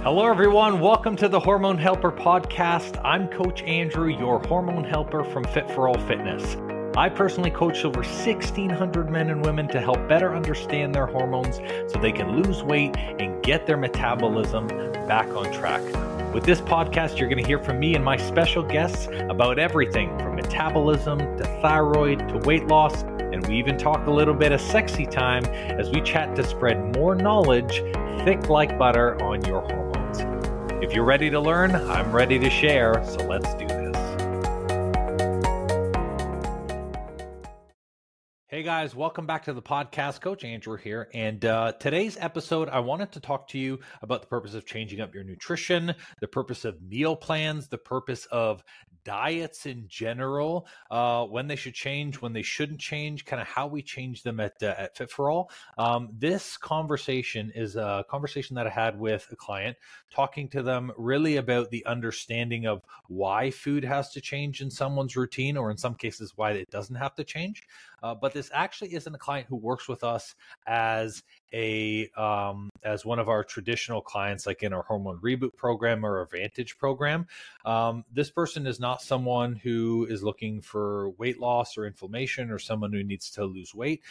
Hello, everyone. Welcome to the Hormone Helper podcast. I'm Coach Andrew, your hormone helper from Fit for All Fitness. I personally coach over 1,600 men and women to help better understand their hormones so they can lose weight and get their metabolism back on track. With this podcast, you're going to hear from me and my special guests about everything from metabolism to thyroid to weight loss. And we even talk a little bit of sexy time as we chat to spread more knowledge thick like butter on your hormones. If you're ready to learn, I'm ready to share, so let's do this. Hey guys, welcome back to the podcast. Coach Andrew here, and today's episode, I wanted to talk to you about the purpose of changing up your nutrition, the purpose of meal plans, the purpose of diets in general, when they should change, when they shouldn't change, kind of how we change them at Fit for All. This conversation is a conversation that I had with a client, talking to them really about the understanding of why food has to change in someone's routine, or in some cases, why it doesn't have to change. But this actually isn't a client who works with us as one of our traditional clients, like in our Hormone Reboot program or our Vantage program. This person is not someone who is looking for weight loss or inflammation or someone who needs to lose weight.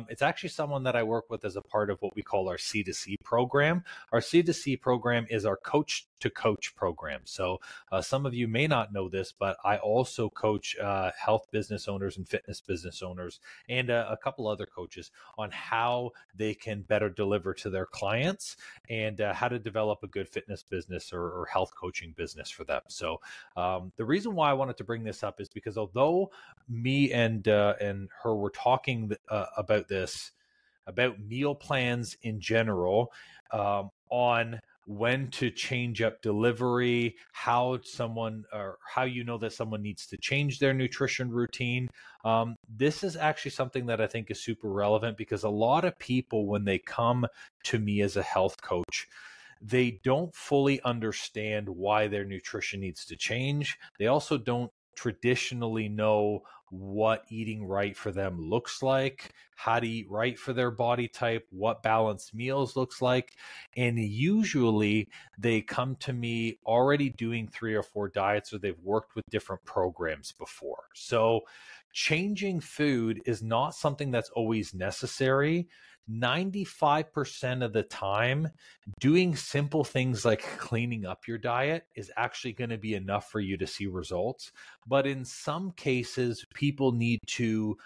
It's actually someone that I work with as a part of what we call our C2C program. Our C2C program is our coach to coach program. So some of you may not know this, but I also coach health business owners and fitness business owners and a couple other coaches on how they can better deliver to their clients and how to develop a good fitness business or health coaching business for them. So the reason why I wanted to bring this up is because although me and her were talking about this, about meal plans in general, on when to change up delivery, how you know that someone needs to change their nutrition routine. This is actually something that I think is super relevant because a lot of people, when they come to me as a health coach, they don't fully understand why their nutrition needs to change. They also don't traditionally know what eating right for them looks like, how to eat right for their body type, what balanced meals looks like. And usually they come to me already doing 3 or 4 diets, or they've worked with different programs before. So changing food is not something that's always necessary. 95% of the time, doing simple things like cleaning up your diet is actually going to be enough for you to see results. But in some cases, people need to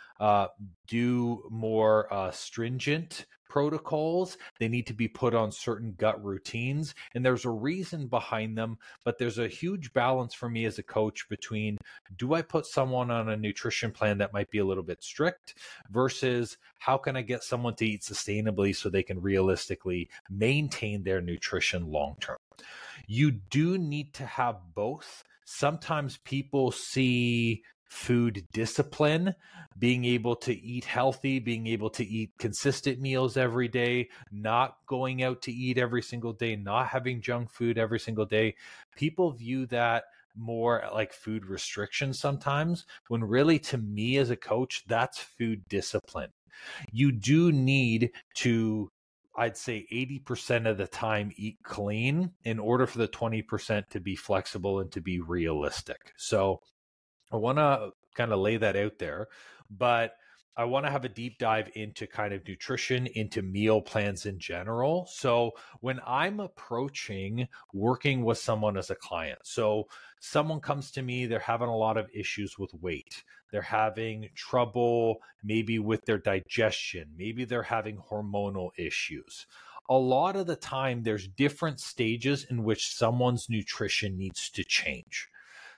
do more stringent protocols. They need to be put on certain gut routines, and there's a reason behind them, but there's a huge balance for me as a coach between, do I put someone on a nutrition plan that might be a little bit strict versus how can I get someone to eat sustainably so they can realistically maintain their nutrition long term? You do need to have both. Sometimes people see food discipline, being able to eat healthy, being able to eat consistent meals every day, not going out to eat every single day, not having junk food every single day. People view that more like food restriction sometimes, when really, to me as a coach, that's food discipline. You do need to, I'd say 80% of the time, eat clean in order for the 20% to be flexible and to be realistic. So I want to kind of lay that out there, but I want to have a deep dive into kind of nutrition, into meal plans in general. So when I'm approaching working with someone as a client, so someone comes to me, they're having a lot of issues with weight. They're having trouble maybe with their digestion. Maybe they're having hormonal issues. A lot of the time, there's different stages in which someone's nutrition needs to change.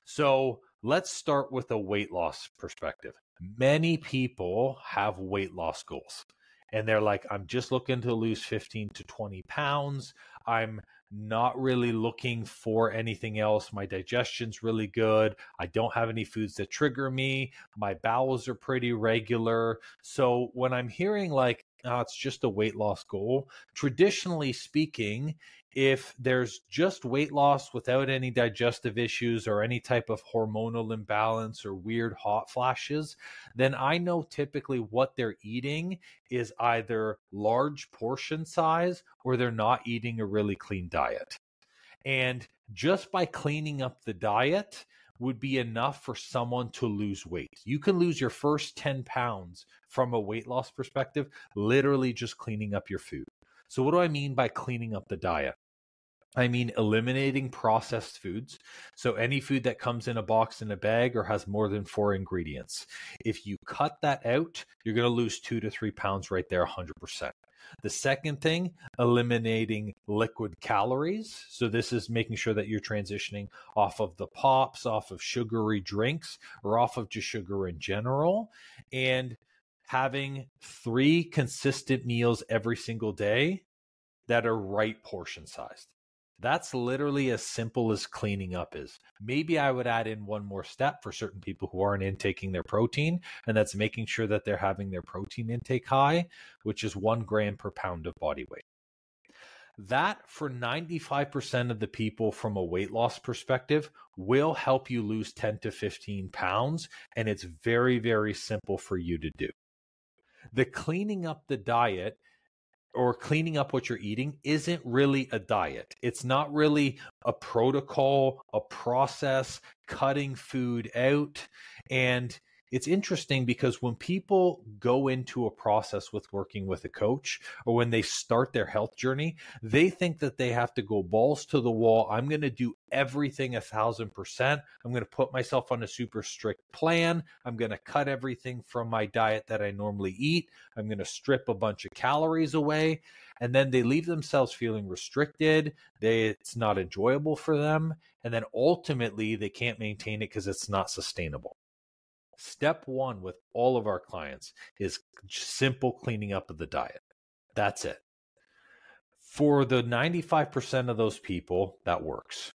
So let's start with a weight loss perspective. Many people have weight loss goals and they're like, I'm just looking to lose 15 to 20 pounds. I'm not really looking for anything else. My digestion's really good. I don't have any foods that trigger me. My bowels are pretty regular. So when I'm hearing like, oh, it's just a weight loss goal, traditionally speaking, if there's just weight loss without any digestive issues or any type of hormonal imbalance or weird hot flashes, then I know typically what they're eating is either large portion size or they're not eating a really clean diet. And just by cleaning up the diet would be enough for someone to lose weight. You can lose your first 10 pounds from a weight loss perspective, literally just cleaning up your food. So what do I mean by cleaning up the diet? I mean eliminating processed foods. So any food that comes in a box in a bag or has more than 4 ingredients. If you cut that out, you're going to lose 2 to 3 pounds right there, 100%. The second thing, eliminating liquid calories. So this is making sure that you're transitioning off of the pops, off of sugary drinks, or off of just sugar in general. And having 3 consistent meals every single day that are right portion sized. That's literally as simple as cleaning up is. Maybe I would add in one more step for certain people who aren't intaking their protein, and that's making sure that they're having their protein intake high, which is 1 gram per pound of body weight. That, for 95% of the people from a weight loss perspective, will help you lose 10 to 15 pounds, and it's very, very simple for you to do. The cleaning up the diet or cleaning up what you're eating isn't really a diet. It's not really a protocol, a process, cutting food out. And it's interesting because when people go into a process with working with a coach, or when they start their health journey, they think that they have to go balls to the wall. I'm going to do everything 1,000%. I'm going to put myself on a super strict plan. I'm going to cut everything from my diet that I normally eat. I'm going to strip a bunch of calories away. And then they leave themselves feeling restricted. It's not enjoyable for them. And then ultimately they can't maintain it because it's not sustainable. Step 1 with all of our clients is simple cleaning up of the diet. That's it. For the 95% of those people, that works.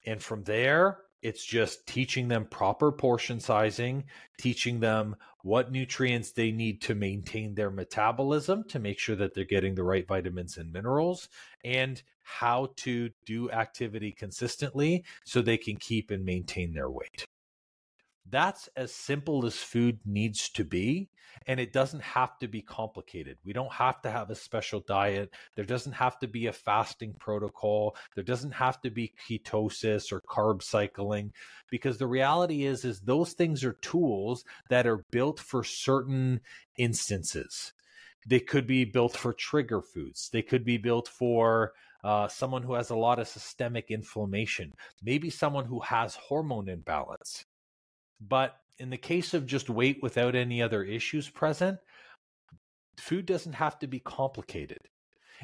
And from there, it's just teaching them proper portion sizing, teaching them what nutrients they need to maintain their metabolism to make sure that they're getting the right vitamins and minerals, and how to do activity consistently so they can keep and maintain their weight. That's as simple as food needs to be, and it doesn't have to be complicated. We don't have to have a special diet. There doesn't have to be a fasting protocol. There doesn't have to be ketosis or carb cycling, because the reality is those things are tools that are built for certain instances. They could be built for trigger foods. They could be built for someone who has a lot of systemic inflammation, maybe someone who has hormone imbalance. But in the case of just weight without any other issues present, food doesn't have to be complicated.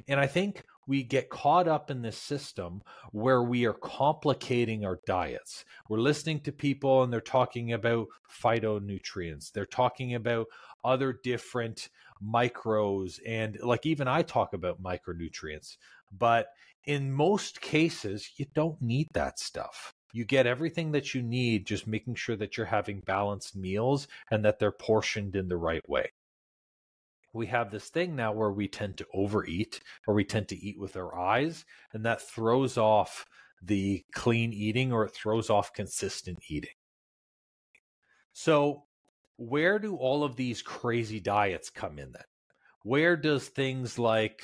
And I think we get caught up in this system where we are complicating our diets. We're listening to people and they're talking about phytonutrients. They're talking about other different micros. And like even I talk about micronutrients. But in most cases, you don't need that stuff. You get everything that you need, just making sure that you're having balanced meals and that they're portioned in the right way. We have this thing now where we tend to overeat, or we tend to eat with our eyes, and that throws off the clean eating, or it throws off consistent eating. So where do all of these crazy diets come in then? Where does things like,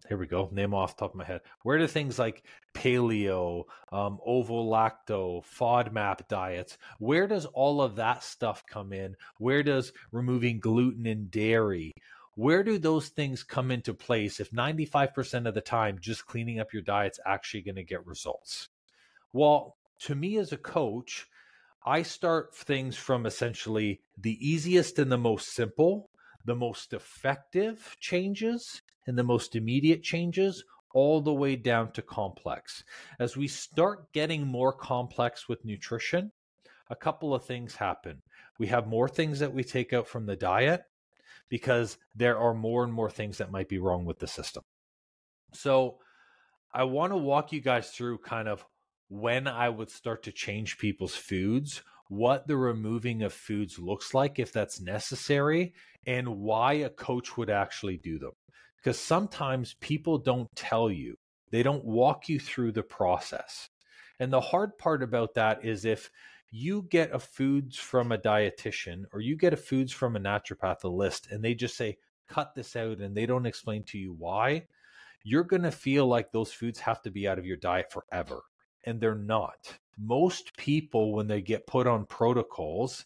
here we go, name off the top of my head. Where do things like paleo, ovo-lacto, FODMAP diets, where does all of that stuff come in? Where does removing gluten and dairy, where do those things come into place if 95% of the time just cleaning up your diet's actually going to get results? Well, to me as a coach, I start things from essentially the easiest and the most simple, the most effective changes, and the most immediate changes, all the way down to complex. As we start getting more complex with nutrition, a couple of things happen. We have more things that we take out from the diet because there are more and more things that might be wrong with the system. So I want to walk you guys through kind of when I would start to change people's foods, what the removing of foods looks like if that's necessary, and why a coach would actually do them. Because sometimes people don't tell you, they don't walk you through the process. And the hard part about that is if you get a foods from a dietitian or you get a foods from a naturopath, a list, and they just say, cut this out, and they don't explain to you why, you're going to feel like those foods have to be out of your diet forever. And they're not. Most people, when they get put on protocols,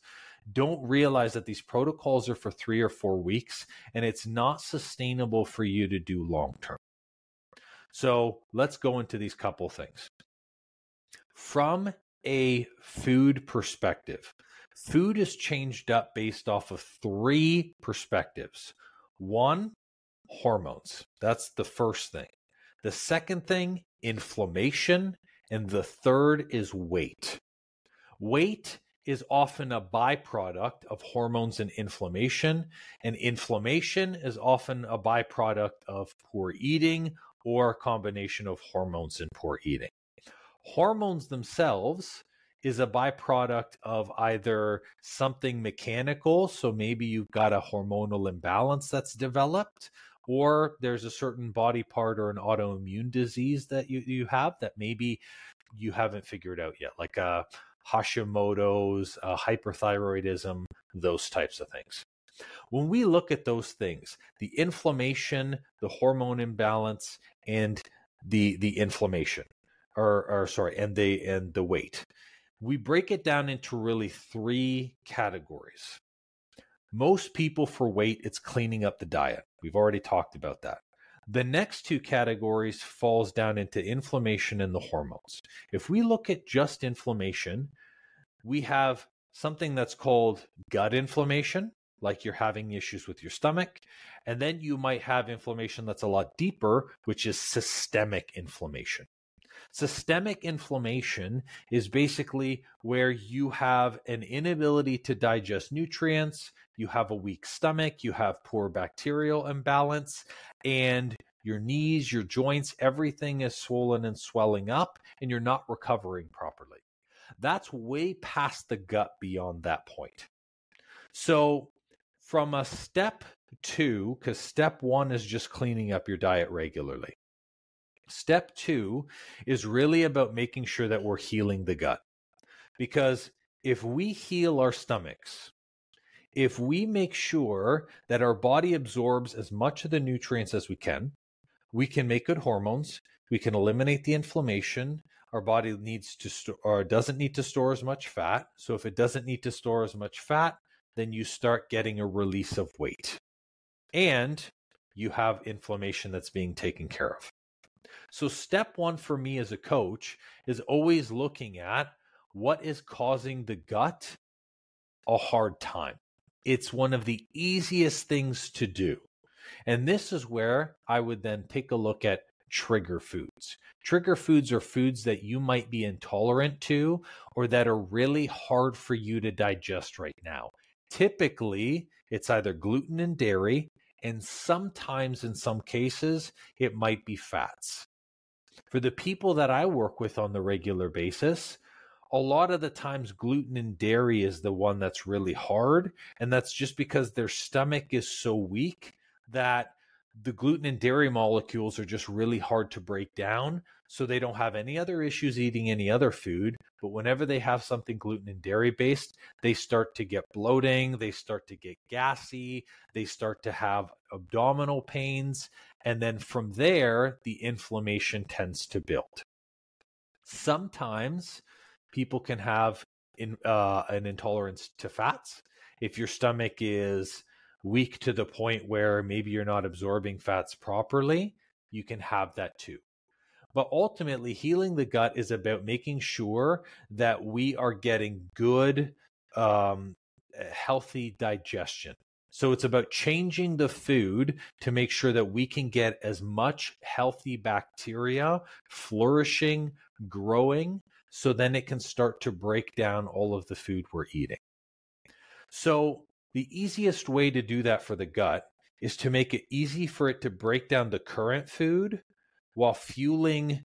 don't realize that these protocols are for 3 or 4 weeks, and it's not sustainable for you to do long term. So let's go into these couple things. From a food perspective, food is changed up based off of 3 perspectives. 1, hormones. That's the first thing. The second thing, inflammation. And the third is weight. Weight is often a byproduct of hormones and inflammation is often a byproduct of poor eating or a combination of hormones and poor eating. Hormones themselves is a byproduct of either something mechanical, so maybe you've got a hormonal imbalance that's developed, or there's a certain body part or an autoimmune disease that you have that maybe you haven't figured out yet, like Hashimoto's, hyperthyroidism, those types of things. When we look at those things, the inflammation, the hormone imbalance, and the inflammation, and the weight, we break it down into really 3 categories. Most people for weight, it's cleaning up the diet. We've already talked about that. The next 2 categories falls down into inflammation and the hormones. If we look at just inflammation, we have something that's called gut inflammation, like you're having issues with your stomach. And then you might have inflammation that's a lot deeper, which is systemic inflammation. Systemic inflammation is basically where you have an inability to digest nutrients, you have a weak stomach, you have poor bacterial imbalance, and your knees, your joints, everything is swollen and swelling up, and you're not recovering properly. That's way past the gut beyond that point. So from a step 2, because step 1 is just cleaning up your diet regularly. Step 2 is really about making sure that we're healing the gut. Because if we heal our stomachs, if we make sure that our body absorbs as much of the nutrients as we can make good hormones, we can eliminate the inflammation, our body needs to or doesn't need to store as much fat. So if it doesn't need to store as much fat, then you start getting a release of weight. And you have inflammation that's being taken care of. So step 1 for me as a coach is always looking at what is causing the gut a hard time. It's one of the easiest things to do. And this is where I would then take a look at trigger foods. Trigger foods are foods that you might be intolerant to or that are really hard for you to digest right now. Typically, it's either gluten and dairy, and sometimes in some cases, it might be fats. For the people that I work with on the regular basis, a lot of the times gluten and dairy is the one that's really hard. And that's just because their stomach is so weak that the gluten and dairy molecules are just really hard to break down. So they don't have any other issues eating any other food. But whenever they have something gluten and dairy based, they start to get bloating, they start to get gassy, they start to have abdominal pains. And then from there, the inflammation tends to build. Sometimes people can have an intolerance to fats. If your stomach is weak to the point where maybe you're not absorbing fats properly, you can have that too. But ultimately, healing the gut is about making sure that we are getting good, healthy digestion. So it's about changing the food to make sure that we can get as much healthy bacteria flourishing, growing, so then it can start to break down all of the food we're eating. So the easiest way to do that for the gut is to make it easy for it to break down the current food while fueling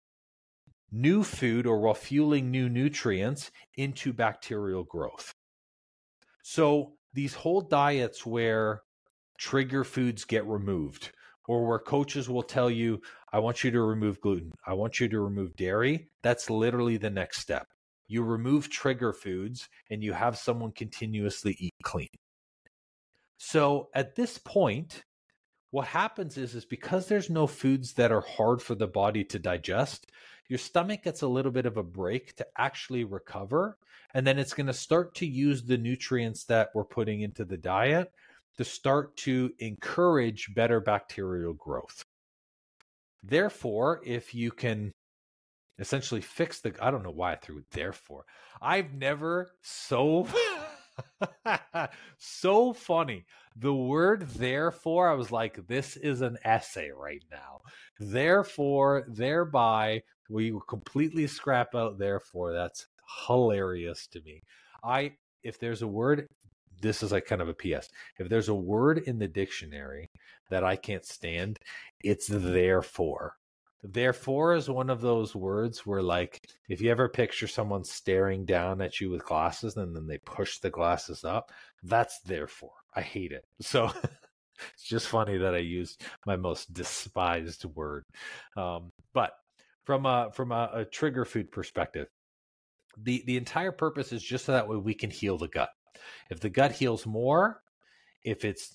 new food or while fueling new nutrients into bacterial growth. So these whole diets where trigger foods get removed, or where coaches will tell you, I want you to remove gluten, I want you to remove dairy, that's literally the next step. You remove trigger foods and you have someone continuously eat clean. So at this point, what happens is because there's no foods that are hard for the body to digest, your stomach gets a little bit of a break to actually recover. And then it's going to start to use the nutrients that we're putting into the diet to start to encourage better bacterial growth. Therefore, if you can essentially fix I don't know why I threw it therefore. I've never so funny. The word therefore, I was like, this is an essay right now. Therefore, thereby, we completely scrap out therefore. That's hilarious to me. If there's a word, this is like kind of a PS. If there's a word in the dictionary that I can't stand, it's therefore. Therefore is one of those words where, like, if you ever picture someone staring down at you with glasses and then they push the glasses up, that's therefore. I hate it. So it's just funny that I used my most despised word. But from a trigger food perspective, the entire purpose is just so that way we can heal the gut. If the gut heals more, if it's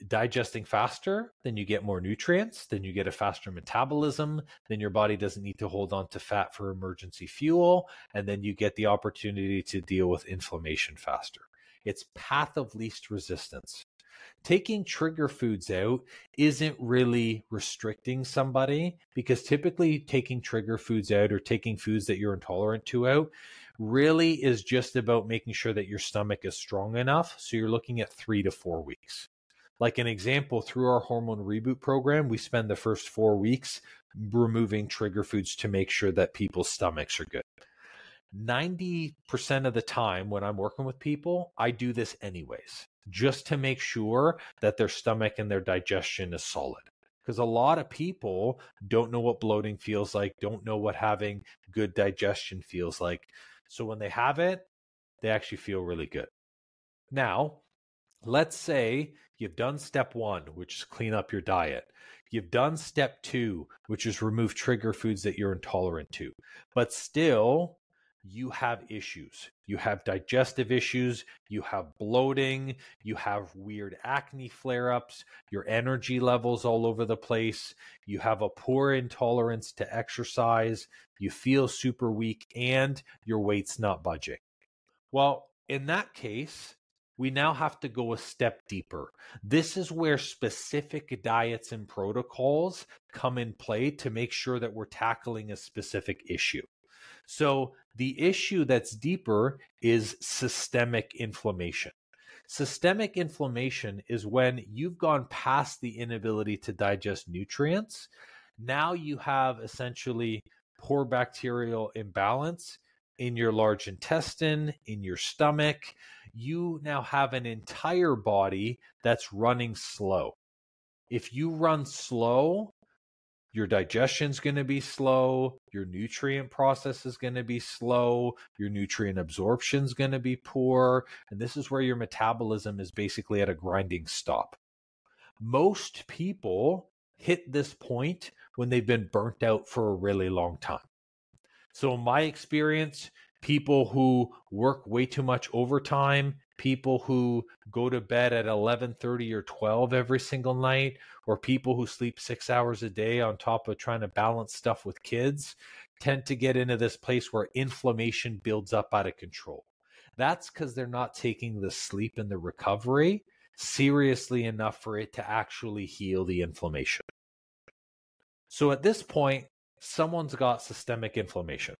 digesting faster, then you get more nutrients, then you get a faster metabolism, then your body doesn't need to hold on to fat for emergency fuel, and then you get the opportunity to deal with inflammation faster. It's path of least resistance. Taking trigger foods out isn't really restricting somebody, because typically taking trigger foods out or taking foods that you're intolerant to out really is just about making sure that your stomach is strong enough. So you're looking at 3 to 4 weeks. Like an example, through our hormone reboot program, we spend the first 4 weeks removing trigger foods to make sure that people's stomachs are good. 90% of the time when I'm working with people, I do this anyways, just to make sure that their stomach and their digestion is solid. Because a lot of people don't know what bloating feels like, don't know what having good digestion feels like. So when they have it, they actually feel really good. Now, let's say you've done step 1, which is clean up your diet. You've done step 2, which is remove trigger foods that you're intolerant to. But still, you have issues. You have digestive issues, you have bloating, you have weird acne flare-ups, your energy levels all over the place, you have a poor intolerance to exercise, you feel super weak, and your weight's not budging. Well, in that case, we now have to go a step deeper. This is where specific diets and protocols come in play to make sure that we're tackling a specific issue. So the issue that's deeper is systemic inflammation. Systemic inflammation is when you've gone past the inability to digest nutrients. Now you have essentially poor bacterial imbalance in your large intestine, in your stomach. You now have an entire body that's running slow. If you run slow, your digestion's going to be slow, your nutrient process is going to be slow, your nutrient absorption's going to be poor, and this is where your metabolism is basically at a grinding stop. Most people hit this point when they've been burnt out for a really long time. So in my experience, people who work way too much overtime, people who go to bed at 11:30 or 12 every single night, or people who sleep 6 hours a day on top of trying to balance stuff with kids, tend to get into this place where inflammation builds up out of control. That's because they're not taking the sleep and the recovery seriously enough for it to actually heal the inflammation. So at this point, someone's got systemic inflammation.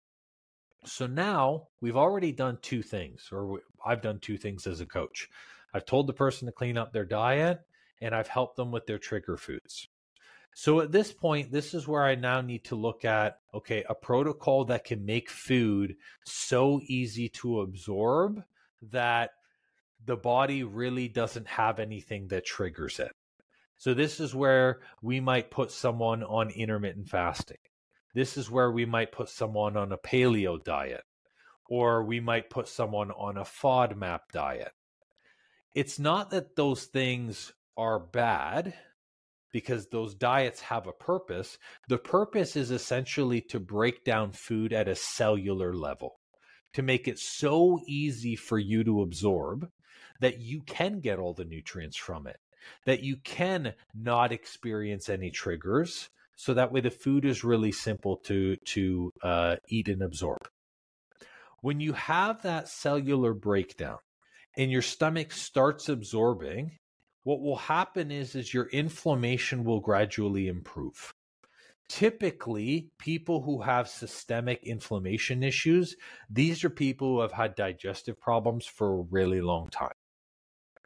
So now we've already done 2 things, or I've done 2 things as a coach. I've told the person to clean up their diet, and I've helped them with their trigger foods. So at this point, this is where I now need to look at, okay, a protocol that can make food so easy to absorb that the body really doesn't have anything that triggers it. So this is where we might put someone on intermittent fasting. This is where we might put someone on a paleo diet, or we might put someone on a FODMAP diet. It's not that those things are bad, because those diets have a purpose. The purpose is essentially to break down food at a cellular level, to make it so easy for you to absorb that you can get all the nutrients from it. that you can not experience any triggers. So that way the food is really simple to eat and absorb. When you have that cellular breakdown and your stomach starts absorbing, what will happen is your inflammation will gradually improve. Typically, people who have systemic inflammation issues, these are people who have had digestive problems for a really long time.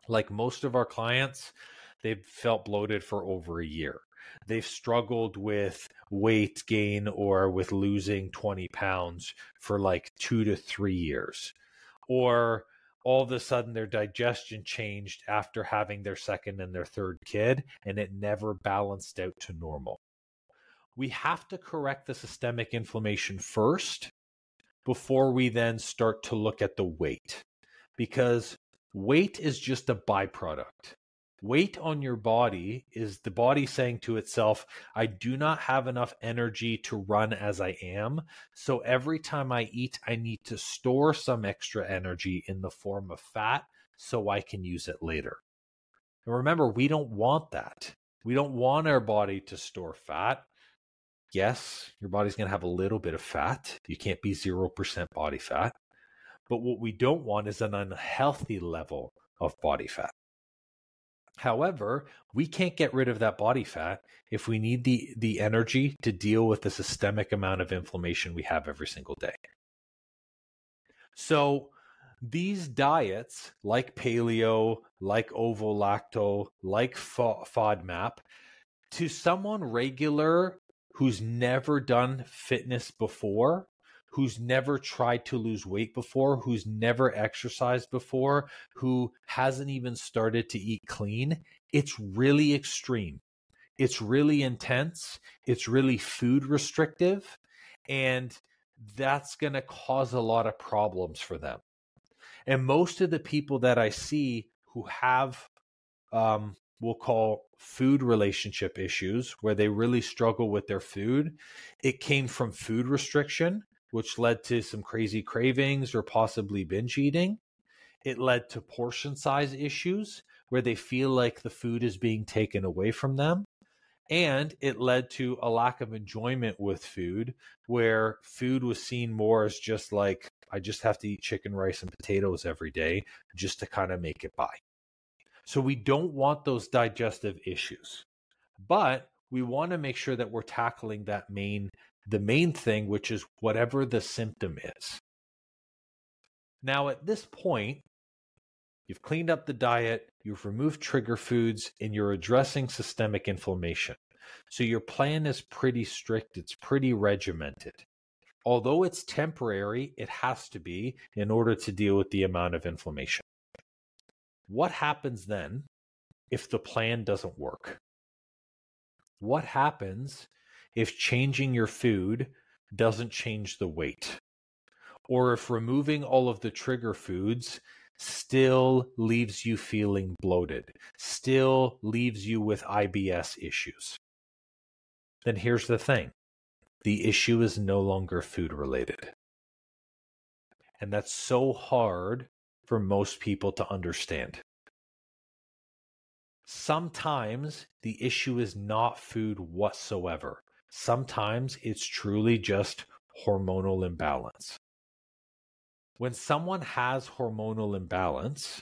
Like most of our clients, they've felt bloated for over a year. They've struggled with weight gain or with losing 20 pounds for like 2 to 3 years. Or all of a sudden their digestion changed after having their second and their third kid, and it never balanced out to normal. We have to correct the systemic inflammation first before we then start to look at the weight, because weight is just a byproduct. Weight on your body is the body saying to itself, I do not have enough energy to run as I am. So every time I eat, I need to store some extra energy in the form of fat so I can use it later. And remember, we don't want that. We don't want our body to store fat. Yes, your body's going to have a little bit of fat. You can't be 0% body fat. But what we don't want is an unhealthy level of body fat. However, we can't get rid of that body fat if we need the energy to deal with the systemic amount of inflammation we have every single day. So these diets, like paleo, like ovo-lacto, like FODMAP, to someone regular who's never done fitness before, who's never tried to lose weight before, who's never exercised before, who hasn't even started to eat clean, it's really extreme. It's really intense. It's really food restrictive. And that's going to cause a lot of problems for them. And most of the people that I see who have we'll call food relationship issues, where they really struggle with their food, it came from food restriction, which led to some crazy cravings or possibly binge eating. It led to portion size issues, where they feel like the food is being taken away from them. And it led to a lack of enjoyment with food, where food was seen more as just like, I just have to eat chicken, rice, and potatoes every day just to kind of make it by. So we don't want those digestive issues, but we want to make sure that we're tackling the main thing, which is whatever the symptom is. Now, at this point, you've cleaned up the diet, you've removed trigger foods, and you're addressing systemic inflammation. So your plan is pretty strict. It's pretty regimented. Although it's temporary, it has to be in order to deal with the amount of inflammation. What happens then if the plan doesn't work? What happens if changing your food doesn't change the weight? Or if removing all of the trigger foods still leaves you feeling bloated, still leaves you with IBS issues? Then here's the thing. The issue is no longer food related. And that's so hard for most people to understand. Sometimes the issue is not food whatsoever. Sometimes it's truly just hormonal imbalance. When someone has hormonal imbalance,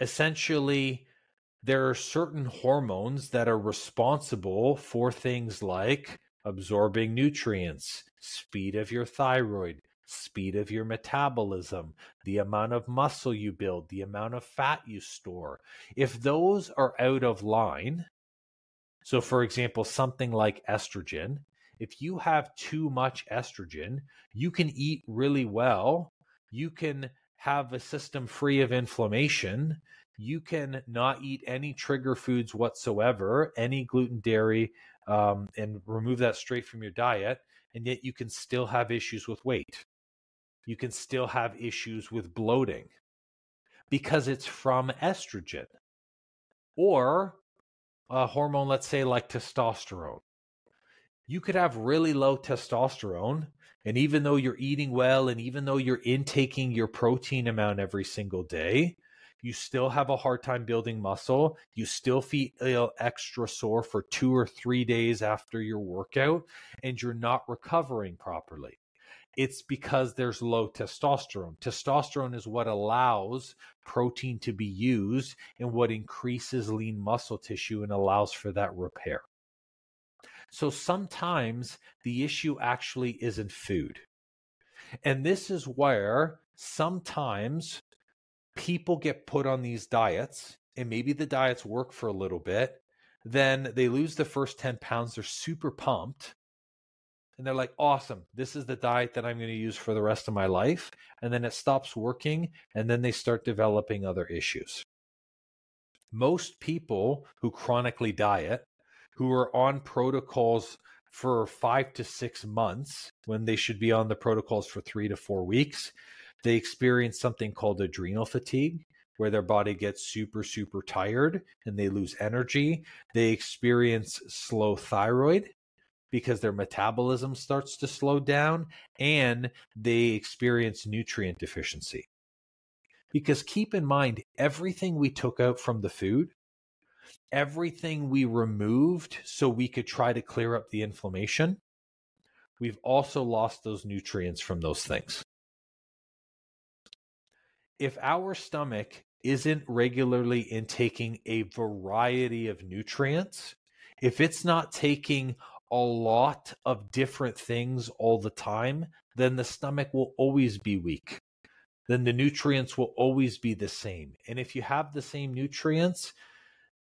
essentially there are certain hormones that are responsible for things like absorbing nutrients, speed of your thyroid, speed of your metabolism, the amount of muscle you build, the amount of fat you store. If those are out of line, so for example, something like estrogen, if you have too much estrogen, you can eat really well, you can have a system free of inflammation, you can not eat any trigger foods whatsoever, any gluten, dairy, and remove that straight from your diet, and yet you can still have issues with weight. You can still have issues with bloating because it's from estrogen or a hormone, let's say like testosterone. You could have really low testosterone, and even though you're eating well and even though you're intaking your protein amount every single day, you still have a hard time building muscle, you still feel extra sore for 2 or 3 days after your workout, and you're not recovering properly. It's because there's low testosterone. Testosterone is what allows protein to be used and what increases lean muscle tissue and allows for that repair. So sometimes the issue actually isn't food. And this is where sometimes people get put on these diets, and maybe the diets work for a little bit. Then they lose the first 10 pounds. They're super pumped. And they're like, awesome, this is the diet that I'm going to use for the rest of my life. And then it stops working, and then they start developing other issues. Most people who chronically diet, who are on protocols for 5 to 6 months, when they should be on the protocols for 3 to 4 weeks, they experience something called adrenal fatigue, where their body gets super, super tired and they lose energy. They experience slow thyroid, because their metabolism starts to slow down, and they experience nutrient deficiency. Because keep in mind, everything we took out from the food, everything we removed so we could try to clear up the inflammation, we've also lost those nutrients from those things. If our stomach isn't regularly intaking a variety of nutrients, if it's not taking a lot of different things all the time, then the stomach will always be weak. Then the nutrients will always be the same. And if you have the same nutrients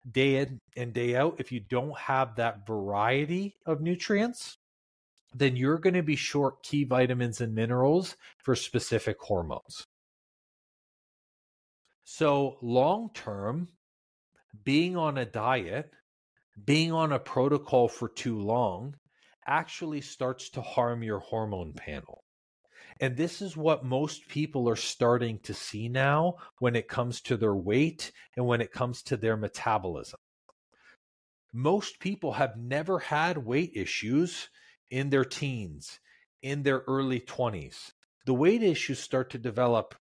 day in and day out, if you don't have that variety of nutrients, then you're going to be short key vitamins and minerals for specific hormones. So long term, being on a diet, being on a protocol for too long actually starts to harm your hormone panel. And this is what most people are starting to see now when it comes to their weight and when it comes to their metabolism. Most people have never had weight issues in their teens, in their early 20s. The weight issues start to develop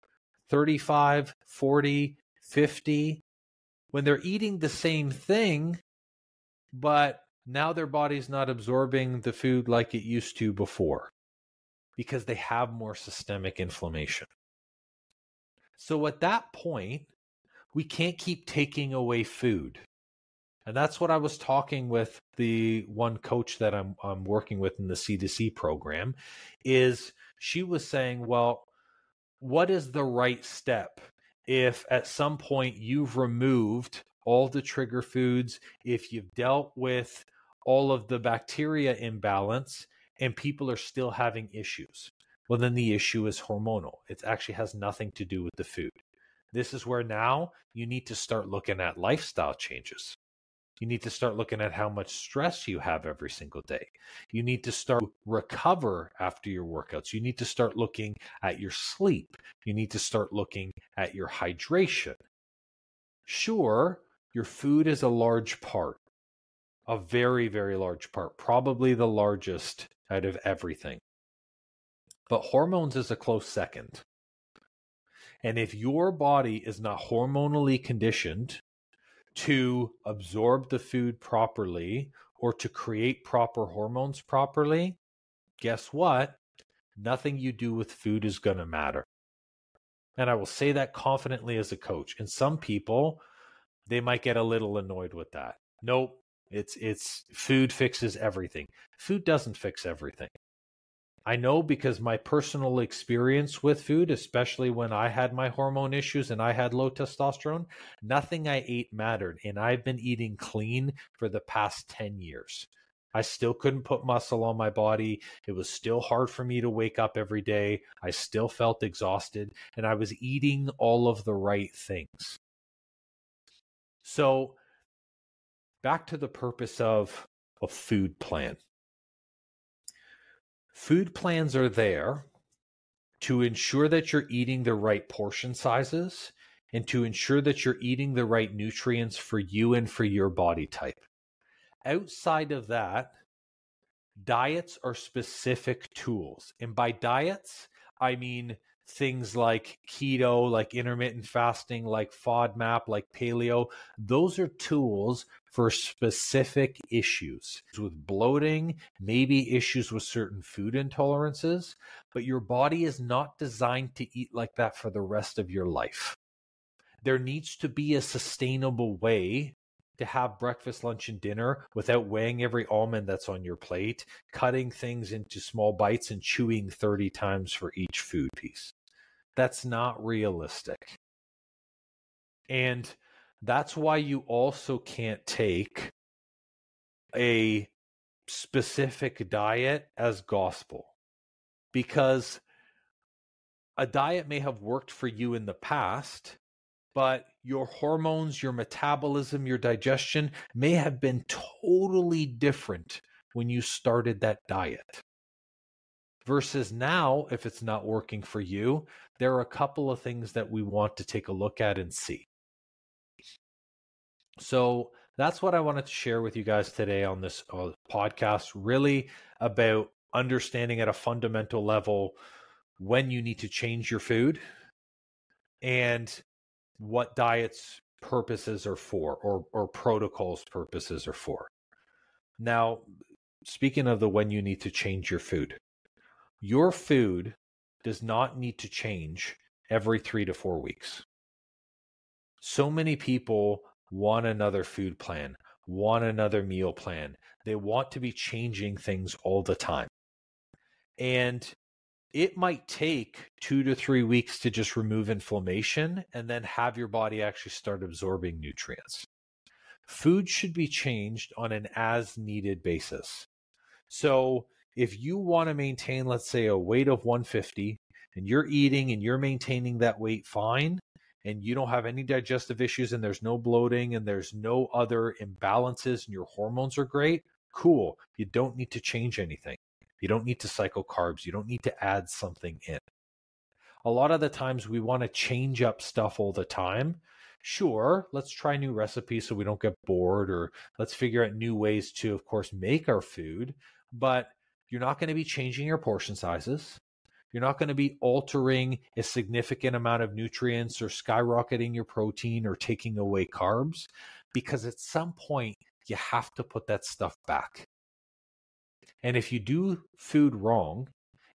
35, 40, 50, when they're eating the same thing, but now their body's not absorbing the food like it used to before, because they have more systemic inflammation. So at that point, we can't keep taking away food. And that's what I was talking with the one coach that I'm working with in the C2C program, is she was saying, well, what is the right step if at some point you've removed all the trigger foods, if you've dealt with all of the bacteria imbalance and people are still having issues? Well, then the issue is hormonal. It actually has nothing to do with the food. This is where now you need to start looking at lifestyle changes. You need to start looking at how much stress you have every single day. You need to start recover after your workouts. You need to start looking at your sleep. You need to start looking at your hydration. Sure, your food is a large part, a very, very large part, probably the largest out of everything. But hormones is a close second. And if your body is not hormonally conditioned to absorb the food properly or to create proper hormones properly, guess what? Nothing you do with food is going to matter. And I will say that confidently as a coach. And some people, they might get a little annoyed with that. Nope, it's food fixes everything. Food doesn't fix everything. I know, because my personal experience with food, especially when I had my hormone issues and I had low testosterone, nothing I ate mattered. And I've been eating clean for the past 10 years. I still couldn't put muscle on my body. It was still hard for me to wake up every day. I still felt exhausted, and I was eating all of the right things. So back to the purpose of a food plan. Food plans are there to ensure that you're eating the right portion sizes and to ensure that you're eating the right nutrients for you and for your body type. Outside of that, diets are specific tools. And by diets, I mean things like keto, like intermittent fasting, like FODMAP, like paleo. Those are tools for specific issues with bloating, maybe issues with certain food intolerances, but your body is not designed to eat like that for the rest of your life. There needs to be a sustainable way to have breakfast, lunch, and dinner without weighing every almond that's on your plate, cutting things into small bites, and chewing 30 times for each food piece. That's not realistic. And that's why you also can't take a specific diet as gospel, because a diet may have worked for you in the past, but your hormones, your metabolism, your digestion may have been totally different when you started that diet. Versus now, if it's not working for you, there are a couple of things that we want to take a look at and see. So that's what I wanted to share with you guys today on this podcast, really about understanding at a fundamental level when you need to change your food and what diets purposes are for, or protocols purposes are for. Now, speaking of the when you need to change your food does not need to change every 3 to 4 weeks. So many people want another food plan, want another meal plan. They want to be changing things all the time. And it might take 2 to 3 weeks to just remove inflammation and then have your body actually start absorbing nutrients. Food should be changed on an as needed basis. So if you want to maintain, let's say, a weight of 150 and you're eating and you're maintaining that weight fine, and you don't have any digestive issues and there's no bloating and there's no other imbalances and your hormones are great, cool. You don't need to change anything. You don't need to cycle carbs. You don't need to add something in. A lot of the times we want to change up stuff all the time. Sure, let's try new recipes so we don't get bored, or let's figure out new ways to, of course, make our food, but you're not going to be changing your portion sizes. You're not going to be altering a significant amount of nutrients or skyrocketing your protein or taking away carbs, because at some point you have to put that stuff back. And if you do food wrong,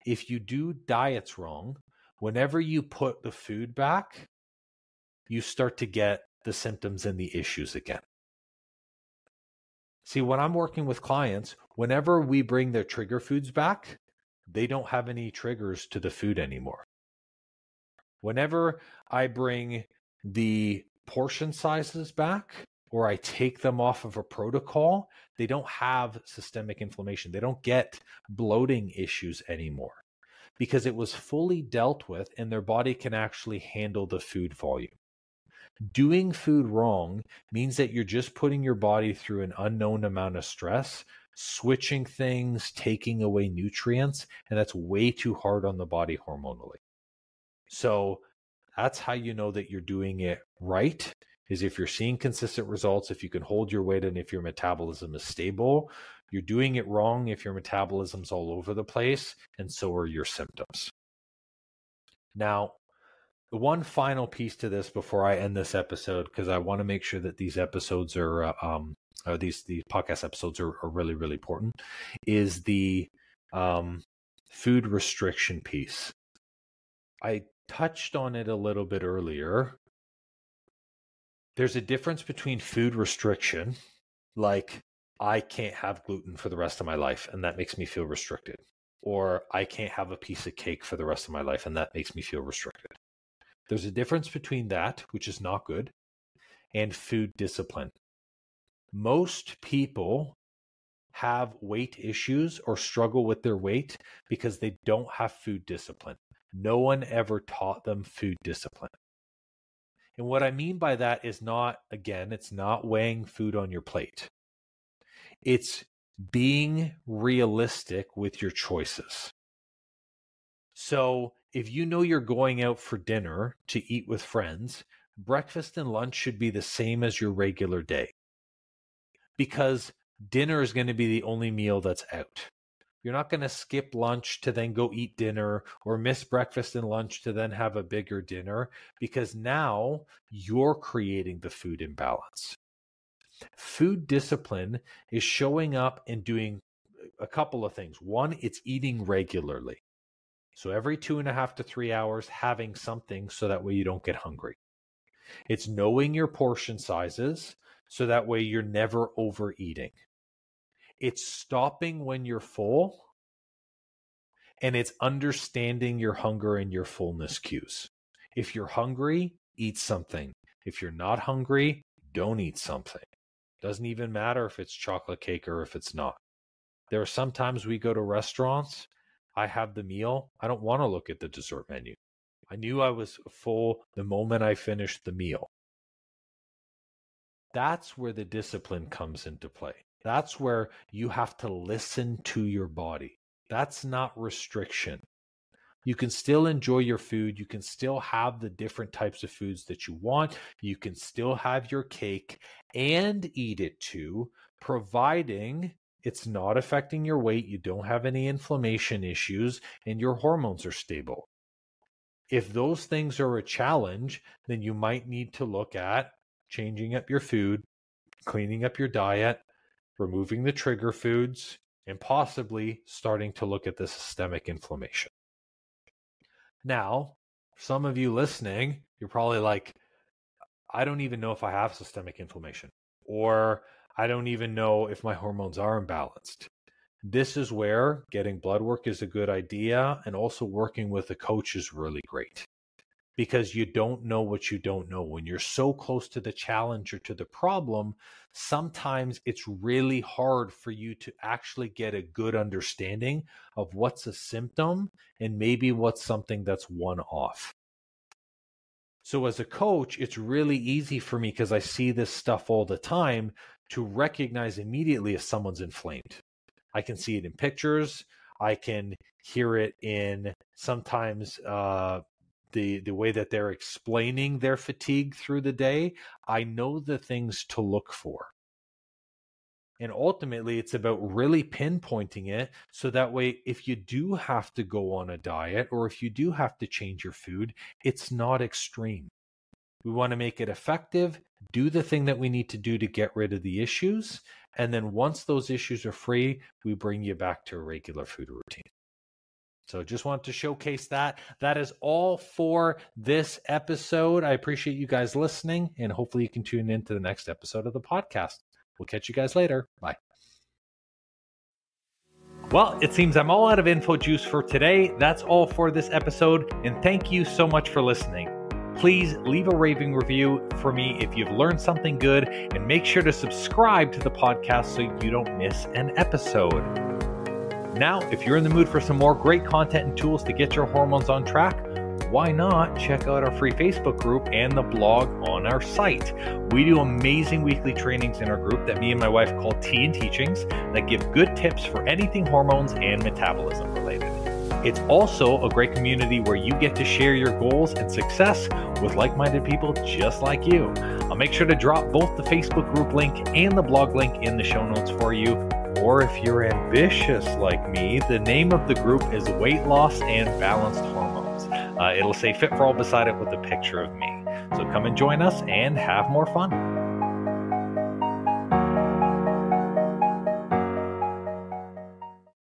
if you do diets wrong, whenever you put the food back, you start to get the symptoms and the issues again. See, when I'm working with clients, whenever we bring their trigger foods back, they don't have any triggers to the food anymore. Whenever I bring the portion sizes back, or I take them off of a protocol, they don't have systemic inflammation. They don't get bloating issues anymore because it was fully dealt with and their body can actually handle the food volume. Doing food wrong means that you're just putting your body through an unknown amount of stress, switching things, taking away nutrients, and that's way too hard on the body hormonally. So that's how you know that you're doing it right, is if you're seeing consistent results, if you can hold your weight, and if your metabolism is stable. You're doing it wrong if your metabolism's all over the place, and so are your symptoms. Now, the one final piece to this before I end this episode, because I want to make sure that these episodes are, these podcast episodes are really, really important, is the food restriction piece. I touched on it a little bit earlier. There's a difference between food restriction, like I can't have gluten for the rest of my life and that makes me feel restricted, or I can't have a piece of cake for the rest of my life and that makes me feel restricted. There's a difference between that, which is not good, and food discipline. Most people have weight issues or struggle with their weight because they don't have food discipline. No one ever taught them food discipline. And what I mean by that is not, again, it's not weighing food on your plate. It's being realistic with your choices. So if you know you're going out for dinner to eat with friends, breakfast and lunch should be the same as your regular day, because dinner is going to be the only meal that's out. You're not going to skip lunch to then go eat dinner or miss breakfast and lunch to then have a bigger dinner, because now you're creating the food imbalance. Food discipline is showing up and doing a couple of things. One, it's eating regularly. So every 2.5 to 3 hours, having something so that way you don't get hungry. It's knowing your portion sizes so that way you're never overeating. It's stopping when you're full, and it's understanding your hunger and your fullness cues. If you're hungry, eat something. If you're not hungry, don't eat something. Doesn't even matter if it's chocolate cake or if it's not. There are some times we go to restaurants, I have the meal, I don't want to look at the dessert menu. I knew I was full the moment I finished the meal. That's where the discipline comes into play. That's where you have to listen to your body. That's not restriction. You can still enjoy your food. You can still have the different types of foods that you want. You can still have your cake and eat it too, providing it's not affecting your weight, you don't have any inflammation issues, and your hormones are stable. If those things are a challenge, then you might need to look at changing up your food, cleaning up your diet, removing the trigger foods, and possibly starting to look at the systemic inflammation. Now, some of you listening, you're probably like, I don't even know if I have systemic inflammation, or I don't even know if my hormones are imbalanced. This is where getting blood work is a good idea, and also working with a coach is really great, because you don't know what you don't know. When you're so close to the challenge or to the problem, sometimes it's really hard for you to actually get a good understanding of what's a symptom and maybe what's something that's one-off. So as a coach, it's really easy for me, because I see this stuff all the time, to recognize immediately if someone's inflamed. I can see it in pictures. I can hear it in sometimes the way that they're explaining their fatigue through the day. I know the things to look for. And ultimately, it's about really pinpointing it so that way, if you do have to go on a diet or if you do have to change your food, it's not extreme. We want to make it effective, do the thing that we need to do to get rid of the issues. And then once those issues are free, we bring you back to a regular food routine. So just wanted to showcase that. That is all for this episode. I appreciate you guys listening, and hopefully you can tune in to the next episode of the podcast. We'll catch you guys later. Bye. Well, it seems I'm all out of info juice for today. That's all for this episode, and thank you so much for listening. Please leave a raving review for me if you've learned something good, and make sure to subscribe to the podcast so you don't miss an episode. Now, if you're in the mood for some more great content and tools to get your hormones on track, why not check out our free Facebook group and the blog on our site? We do amazing weekly trainings in our group that me and my wife call Tea and Teachings that give good tips for anything hormones and metabolism related. It's also a great community where you get to share your goals and success with like-minded people just like you. I'll make sure to drop both the Facebook group link and the blog link in the show notes for you. Or if you're ambitious like me, the name of the group is Weight Loss and Balanced Hormones. It'll say Fit for All beside it with a picture of me. So come and join us and have more fun.